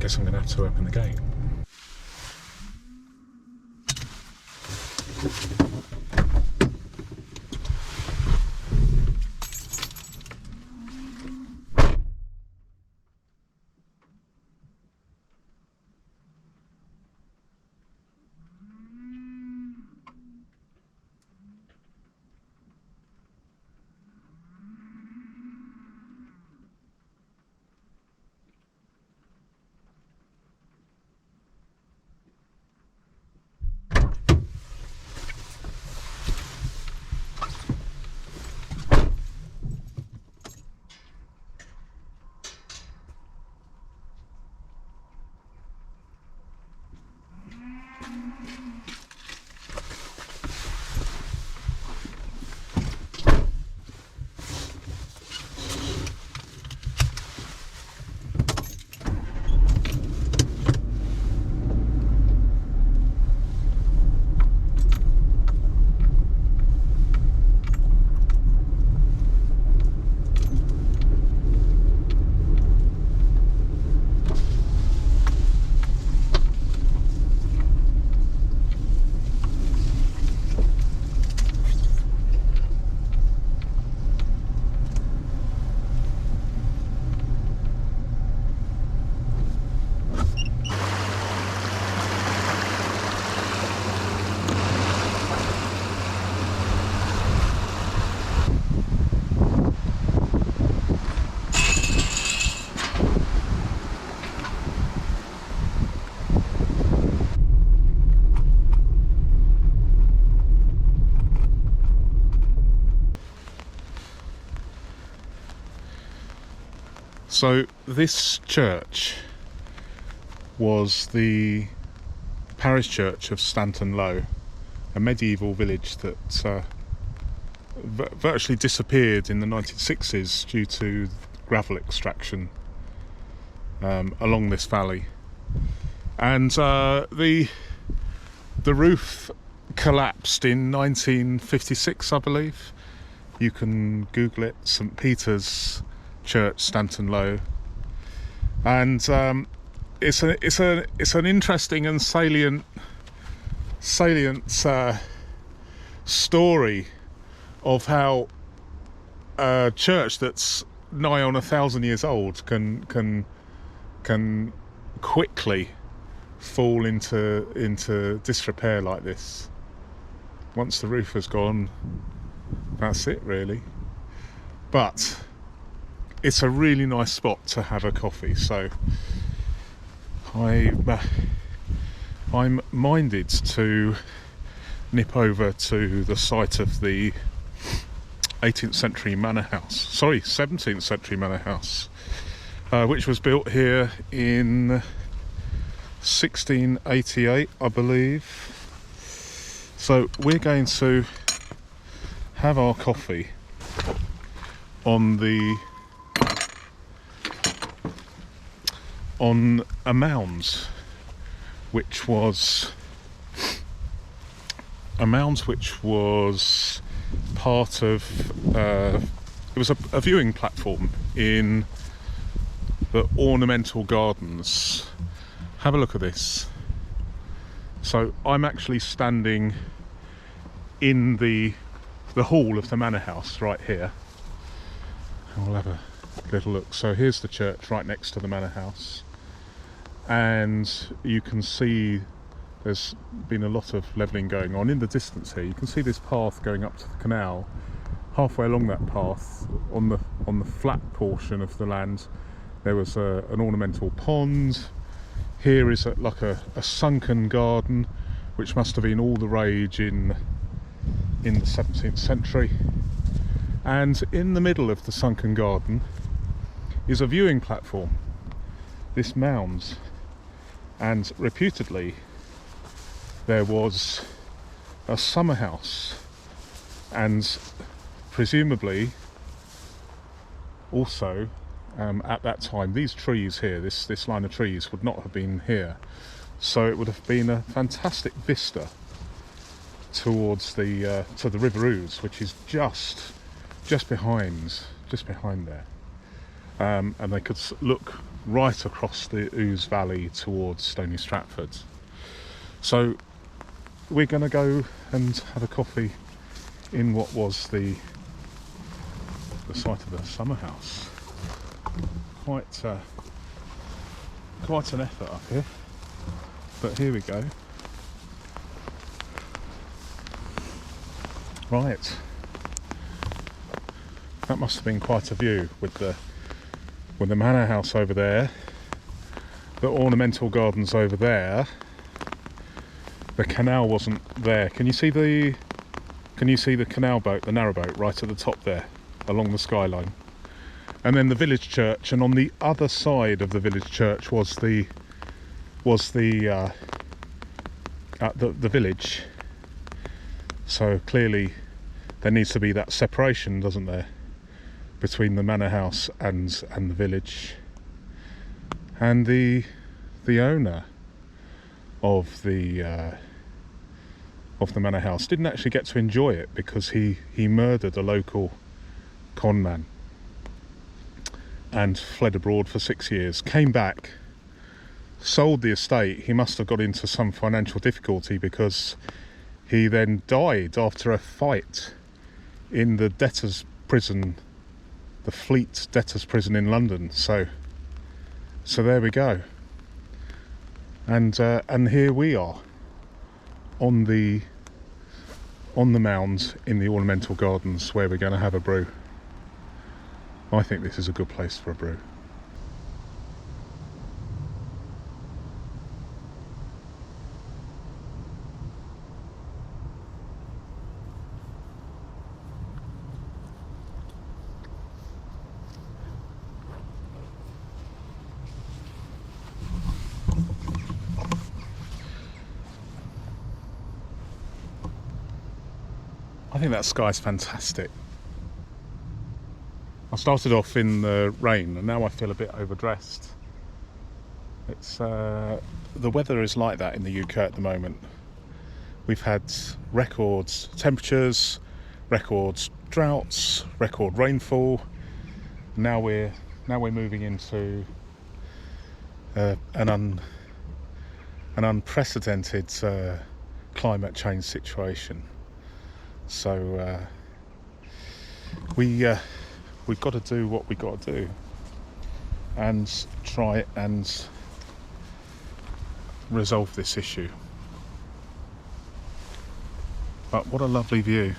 guess I'm going to have to open the gate. So this church was the parish church of Stanton Low, a medieval village that virtually disappeared in the 1960s due to gravel extraction along this valley. And the roof collapsed in 1956, I believe. You can Google it, St Peter's Church, Stanton Low, and it's an interesting and salient story of how a church that's nigh on 1,000 years old can quickly fall into disrepair like this. Once the roof has gone, that's it really. But it's a really nice spot to have a coffee, so I'm minded to nip over to the site of the 18th century manor house, sorry, 17th century manor house, which was built here in 1688, I believe. So we're going to have our coffee on a mound which was part of it was a viewing platform in the ornamental gardens. Have a look at this. So I'm actually standing in the hall of the manor house right here. We'll have a little look. So here's the church right next to the manor house, and you can see there's been a lot of levelling going on in the distance here. You can see this path going up to the canal. Halfway along that path, on the flat portion of the land, there was an ornamental pond. Here is like a sunken garden, which must have been all the rage in the 17th century. And in the middle of the sunken garden is a viewing platform, this mound, and reputedly there was a summer house, and presumably also at that time these trees here, this line of trees would not have been here, so it would have been a fantastic vista towards to the River Ouse, which is just behind there. and they could look right across the Ouse Valley towards Stony Stratford. So we're going to go and have a coffee in what was the site of the summer house. Quite an effort up here, but here we go. Right, that must have been quite a view with the manor house over there, the ornamental gardens over there. The canal wasn't there. Can you see the canal boat, the narrowboat, right at the top there, along the skyline? And then the village church, and on the other side of the village church was the village. So clearly there needs to be that separation, doesn't there, between the manor house and the village. And the owner of the manor house didn't actually get to enjoy it because he murdered a local con man and fled abroad for 6 years, came back, sold the estate. He must have got into some financial difficulty because he then died after a fight in the debtors' prison, the Fleet debtors' prison in London. So there we go. And here we are on the mound in the ornamental gardens where we're going to have a brew. I think this is a good place for a brew. I think that sky's fantastic. I started off in the rain and now I feel a bit overdressed. It's the weather is like that in the UK at the moment. We've had records temperatures, records droughts, record rainfall. Now we're moving into an unprecedented climate change situation. So we've got to do what we've got to do and try and resolve this issue. But what a lovely view.